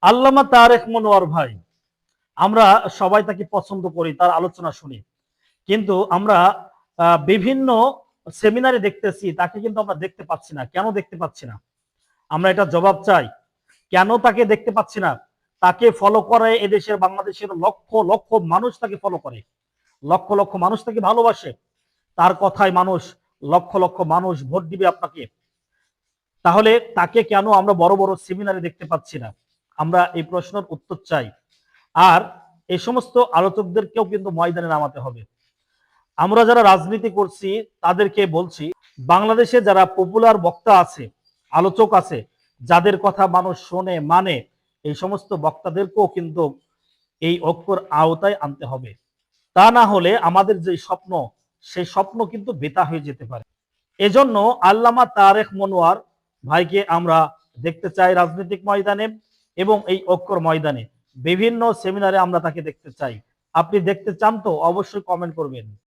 আল্লামা তারেক মনোয়ার ভাই, আমরা সবাই তাকে পছন্দ করি, তার আলোচনা শুনি। কিন্তু আমরা বিভিন্ন সেমিনারে দেখতেছি, তাকে কিন্তু আমরা দেখতে পাচ্ছি না। কেন দেখতে পাচ্ছি না? আমরা এটা জবাব চাই। কেন তাকে দেখতে পাচ্ছি না? তাকে ফলো করে এদেশের, বাংলাদেশের লক্ষ লক্ষ মানুষ তাকে ফলো করে। লক্ষ লক্ষ মানুষ তাকে ভালোবাসে। তার কথায় মানুষ, লক্ষ লক্ষ মানুষ ভোট দিবে আপনাকে। তাহলে তাকে কেন আমরা বড় বড় সেমিনারে দেখতে পাচ্ছি না? আমরা এই প্রশ্নের উত্তর চাই। আর এই সমস্ত আলোচকদেরকেও কিন্তু ময়দানে নামাতে হবে। আমরা যারা রাজনীতি করছি তাদেরকে বলছি, বাংলাদেশে যারা পপুলার বক্তা আছে, আলোচক আছে, যাদের কথা মানুষ শোনে মানে, এই সমস্ত বক্তাদেরকেও কিন্তু এই ঐক্যর আওতায় আনতে হবে। তা না হলে আমাদের যে স্বপ্ন, সেই স্বপ্ন কিন্তু বেতা হয়ে যেতে পারে। এজন্য আল্লামা তারেক মনোয়ার ভাইকে আমরা দেখতে চাই রাজনৈতিক ময়দানে এবং এই ঐক্যর ময়দানে। বিভিন্ন সেমিনারে আমরা তাকে দেখতে চাই। আপনি দেখতে চান তো অবশ্যই কমেন্ট করবেন।